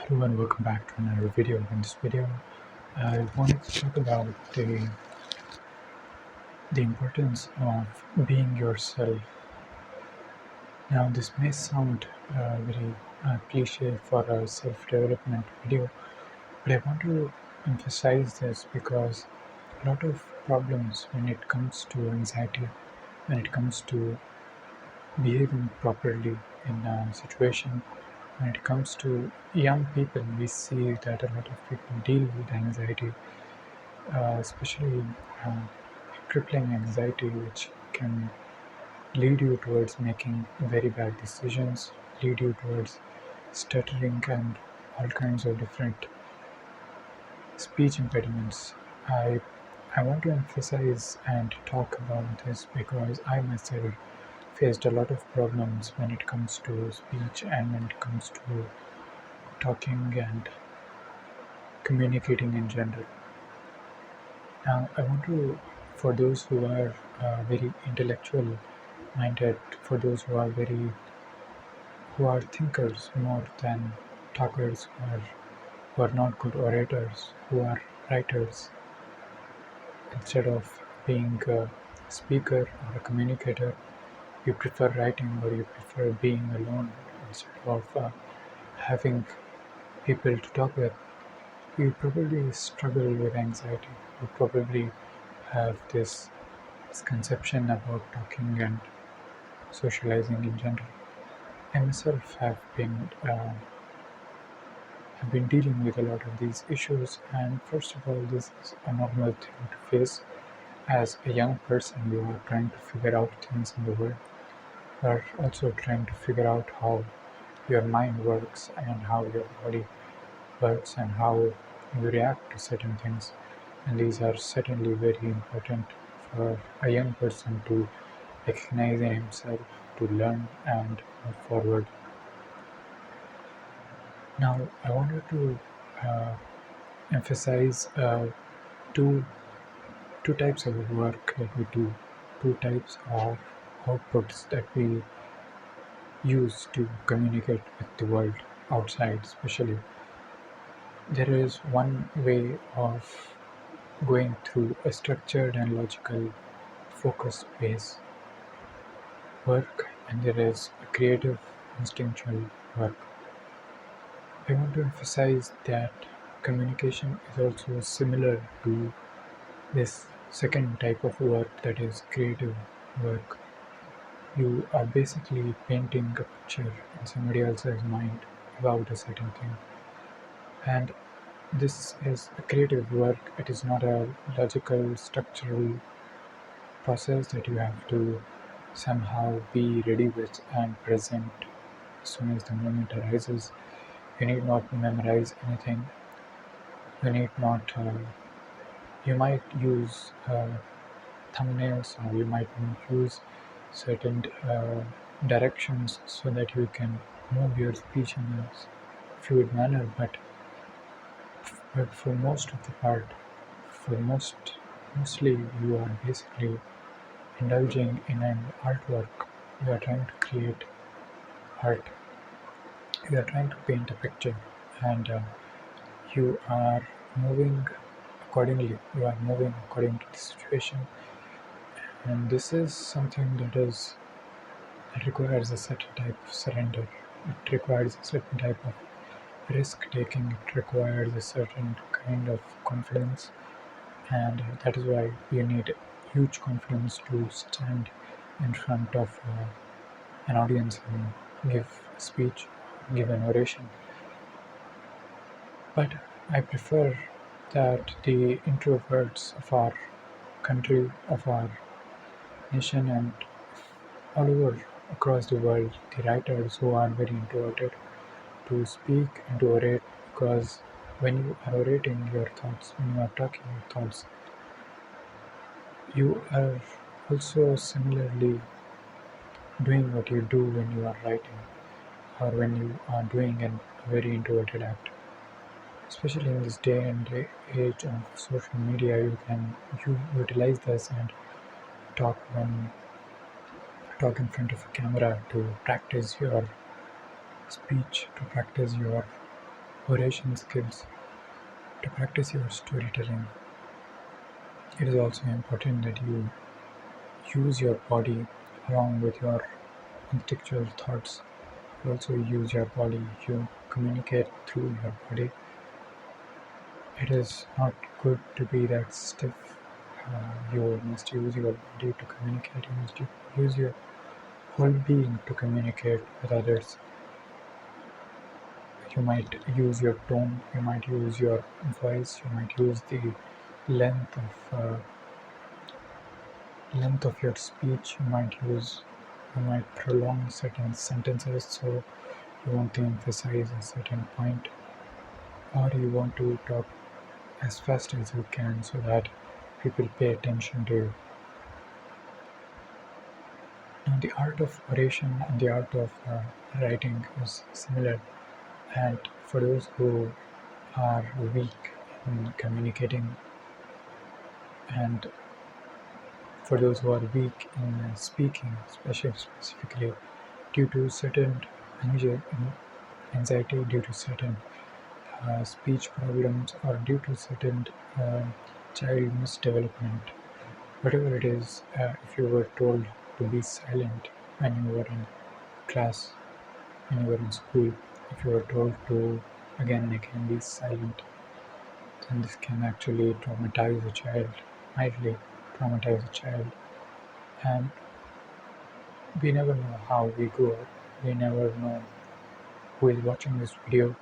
Hello and welcome back to another video. In this video, I wanted to talk about the importance of being yourself. Now, this may sound very cliche for a self-development video, but I want to emphasize this because a lot of problems when it comes to anxiety, when it comes to behaving properly in a situation, when it comes to young people, we see that a lot of people deal with anxiety, especially uh, crippling anxiety, which can lead you towards making very bad decisions, lead you towards stuttering and all kinds of different speech impediments. I I want to emphasize and talk about this because I myself faced a lot of problems when it comes to speech and when it comes to talking and communicating in general. Now, I want to, for those who are very intellectual minded, for those who are thinkers more than talkers, who are not good orators, who are writers, instead of being a speaker or a communicator, you prefer writing or you prefer being alone instead of having people to talk with, you probably struggle with anxiety. You probably have this misconception about talking and socializing in general. I myself have been dealing with a lot of these issues, and first of all, this is a normal thing to face as a young person. You are trying to figure out things in the world. You are also trying to figure out how your mind works and how your body works and how you react to certain things. And these are certainly very important for a young person to recognize in himself, to learn and move forward. Now, I wanted to uh, emphasize two two types of work that we do, two types of outputs that we use to communicate with the world outside. Especially, there is one way of going through a structured and logical, focused based work, and there is a creative, instinctual work. I want to emphasize that communication is also similar to this second type of work, that is creative work. You are basically painting a picture in somebody else's mind about a certain thing. And this is a creative work. It is not a logical, structural process that you have to somehow be ready with and present as soon as the moment arises. You need not memorize anything. You need not, you might use thumbnails, or you might use certain directions so that you can move your speech in a fluid manner, but for most of the part, for mostly you are basically indulging in an artwork. You are trying to create art. You are trying to paint a picture, and you are moving accordingly. You are moving according to the situation, and this is something that requires a certain type of surrender. It requires a certain type of risk taking. It requires a certain kind of confidence, and that is why you need huge confidence to stand in front of an audience and give a speech, give an oration. But I prefer that the introverts of our country, of our nation, and all over across the world, the writers who are very introverted, to speak and to orate, because when you are orating your thoughts, when you are talking your thoughts, you are also similarly doing what you do when you are writing or when you are doing a very introverted act. Especially in this day and age of social media, you utilize this and talk when talk in front of a camera to practice your speech, to practice your oration skills, to practice your storytelling. It is also important that you use your body along with your intellectual thoughts. You also use your body, you communicate through your body. It is not good to be that stiff. You must use your body to communicate. You must use your whole being to communicate with others. You might use your tone, you might use your voice, you might use the length of your speech. You might prolong certain sentences, so you want to emphasize a certain point, or you want to talk as fast as you can so that people pay attention to you. Now, the art of oration and the art of writing is similar, and for those who are weak in communicating, and for those who are weak in speaking, especially specifically due to certain anxiety, due to certain speech problems, or due to certain uh, child misdevelopment, whatever it is, if you were told to be silent when you were in class, when you were in school, if you were told to again and again be silent, then this can actually traumatize a child, mildly traumatize a child. And we never know how we grow up. We never know who is watching this video,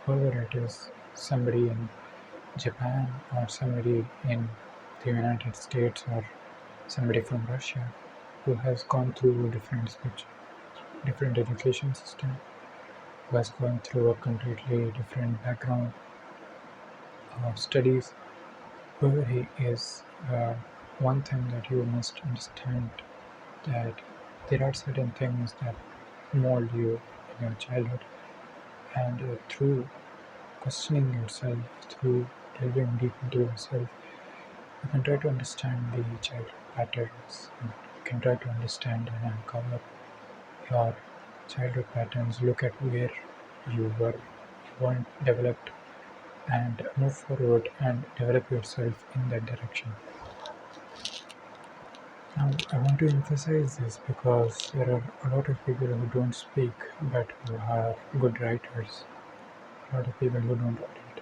whoever it is, somebody in Japan or somebody in the United States or somebody from Russia who has gone through a different education system, who has gone through a completely different background of studies, whoever he is, one thing that you must understand, that there are certain things that mold you in your childhood, and through questioning yourself, through delving deep into yourself, you can try to understand the childhood patterns. And you can try to understand and uncover your childhood patterns, look at where you weren't developed, and move forward and develop yourself in that direction. Now, I want to emphasize this because there are a lot of people who don't speak but who are good writers, a lot of people who don't write,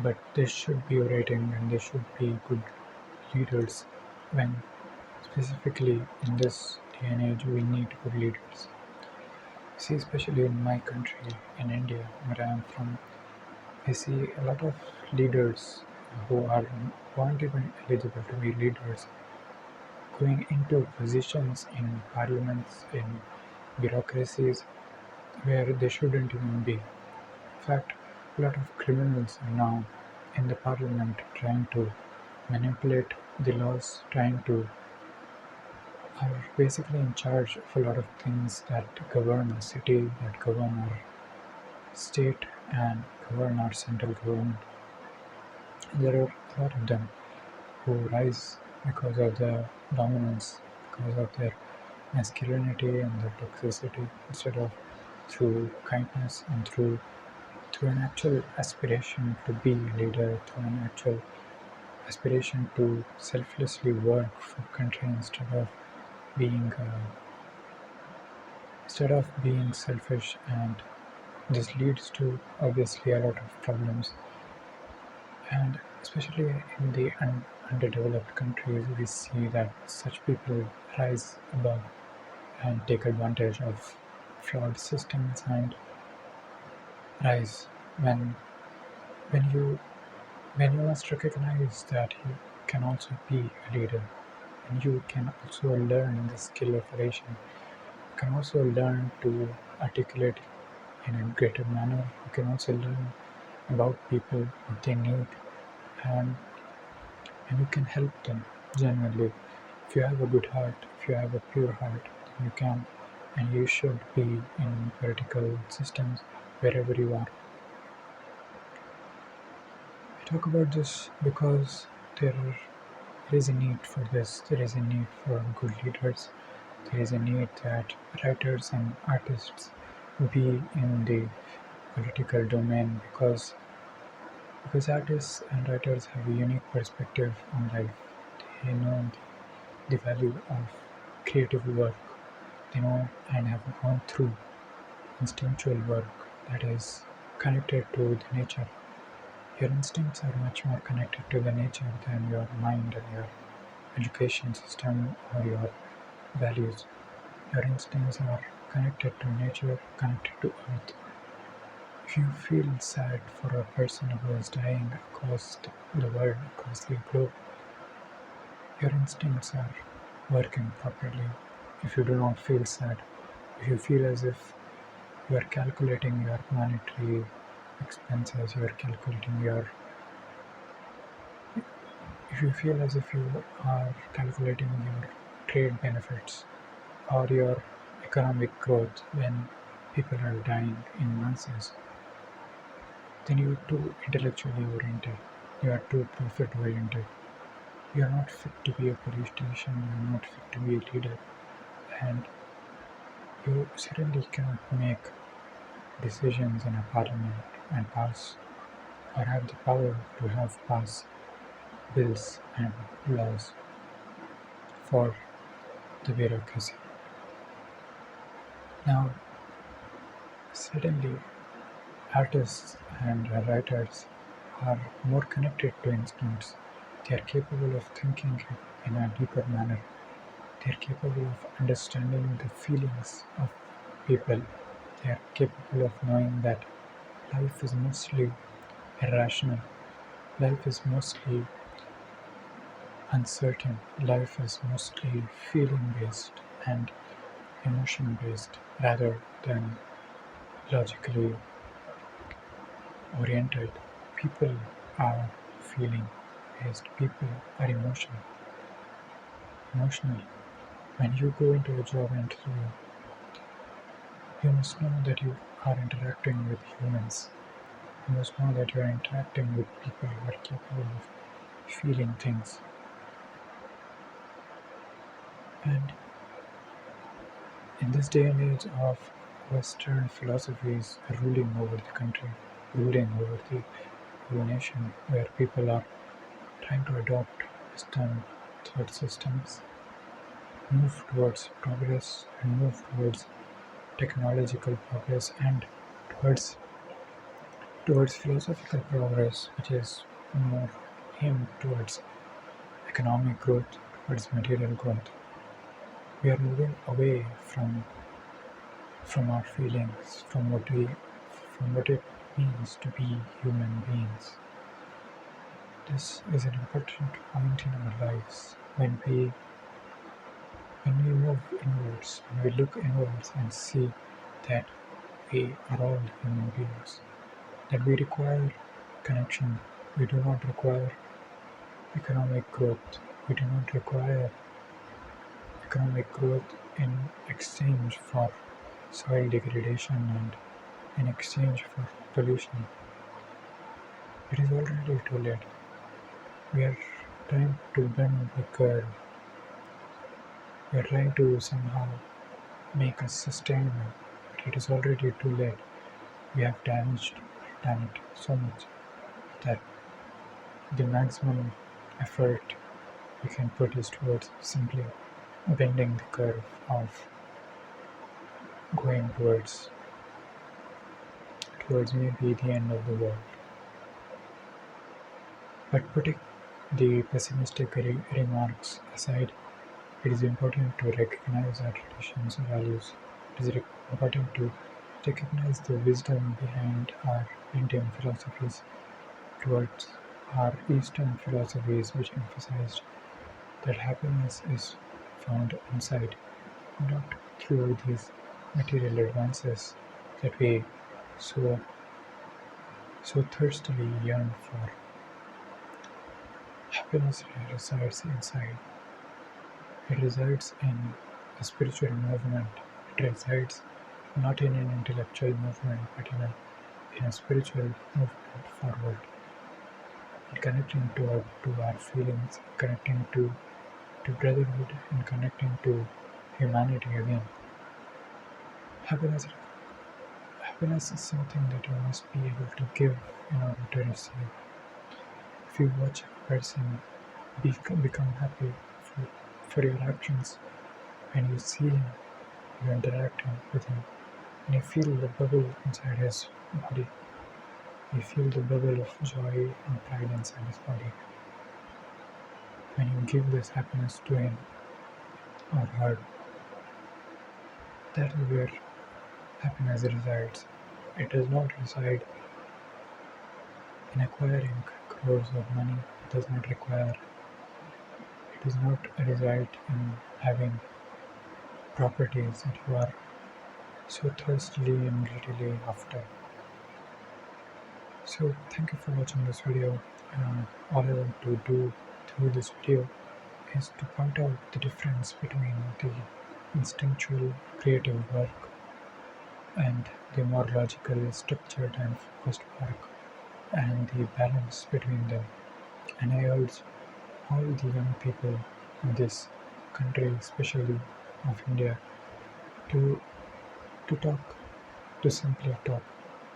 but they should be writing and they should be good leaders when specifically in this day and age we need good leaders. See, especially in my country, in India, where I am from, I see a lot of leaders who aren't even eligible to be leaders going into positions in parliaments, in bureaucracies where they shouldn't even be. In fact, a lot of criminals are now in the parliament trying to manipulate the laws, are basically in charge of a lot of things that govern our city, that govern our state, and govern our central government. There are a lot of them who rise because of their dominance, because of their masculinity and their toxicity, instead of through kindness and through an actual aspiration to be a leader, through an actual aspiration to selflessly work for country being uh, instead of being selfish. And this leads to obviously a lot of problems, and especially in the underdeveloped countries we see that such people rise above and take advantage of flawed systems and rise when when you when you must recognize that you can also be a leader, and you can also learn the skill of oration. You can also learn to articulate in a greater manner. You can also learn about people, what they need, and you can help them genuinely. If you have a good heart, if you have a pure heart, then you can and you should be in political systems wherever you are. I talk about this because there is a need for this. There is a need for good leaders. There is a need that writers and artists be in the political domain because artists and writers have a unique perspective on life. They know the value of creative work. They know and have gone through instinctual work that is connected to the nature. Your instincts are much more connected to the nature than your mind and your education system or your values. Your instincts are connected to nature, connected to earth. If you feel sad for a person who is dying across the world, across the globe, your instincts are working properly. If you do not feel sad, if you feel as if you are calculating your monetary expenses, you are calculating your, if you feel as if you are calculating your trade benefits or your economic growth when people are dying in masses, then you are too intellectually oriented. You are too profit oriented. You are not fit to be a politician. You are not fit to be a leader, and you certainly cannot make decisions in a parliament and pass or have the power to have pass bills and laws for the bureaucracy. Now, certainly, artists and writers are more connected to instincts. They are capable of thinking in a deeper manner. They are capable of understanding the feelings of people. They are capable of knowing that life is mostly irrational. Life is mostly uncertain. Life is mostly feeling based and emotion based rather than logically oriented. People are feeling based. People are emotional. When you go into a job interview, you must know that you are interacting with humans. You must know that you are interacting with people who are capable of feeling things. And in this day and age of Western philosophies ruling over the country, ruling over the whole nation, where people are trying to adopt Western thought systems, move towards progress, and move towards technological progress and towards philosophical progress, which is more aimed towards economic growth, towards material growth. We are moving away from our feelings, from what it means to be human beings. This is an important point in our lives when we move inwards, when we look inwards and see that we are all human beings, that we require connection. We do not require economic growth. We do not require economic growth in exchange for soil degradation and in exchange for pollution. It is already too late. We are trying to bend the curve. We are trying to somehow make us sustainable, but it is already too late. We have damaged our planet so much that the maximum effort we can put is towards simply bending the curve of going towards maybe the end of the world. But putting the pessimistic remarks aside, it is important to recognize our traditions and values. It is important to recognize the wisdom behind our Indian philosophies towards our Eastern philosophies, which emphasized that happiness is found inside, not through these material advances that we so so thirstily yearn for. Happiness resides inside. It resides in a spiritual movement. It resides not in an intellectual movement, but in a spiritual movement forward, in connecting to our feelings, connecting to brotherhood, and connecting to humanity again. Happiness, Happiness is something that you must be able to give in order to receive. If you watch a person become happy for, for your actions, and you see him, you interacting with him, and you feel the bubble inside his body, you feel the bubble of joy and pride inside his body, when you give this happiness to him or her, that is where happiness resides. It does not reside in acquiring crores of money. It does not require. It does not reside in having properties that you are so thirstily and greedily after. So thank you for watching this video. All I want to do through this video is to point out the difference between the instinctual creative work and the more logical, structured and focused work, and the balance between them. And I urge all the young people in this country, especially of India, to talk, to simply talk,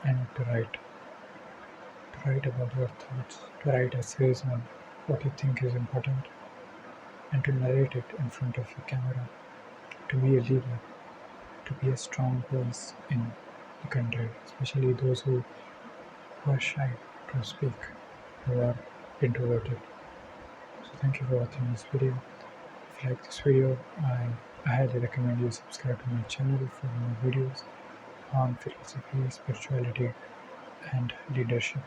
and to write about your thoughts, to write essays on what you think is important, and to narrate it in front of your camera, to be a leader, to be a strong voice in the country, especially those who are shy to speak, who are introverted. So thank you for watching this video. If you like this video, I highly recommend you subscribe to my channel for more videos on philosophy, spirituality and leadership.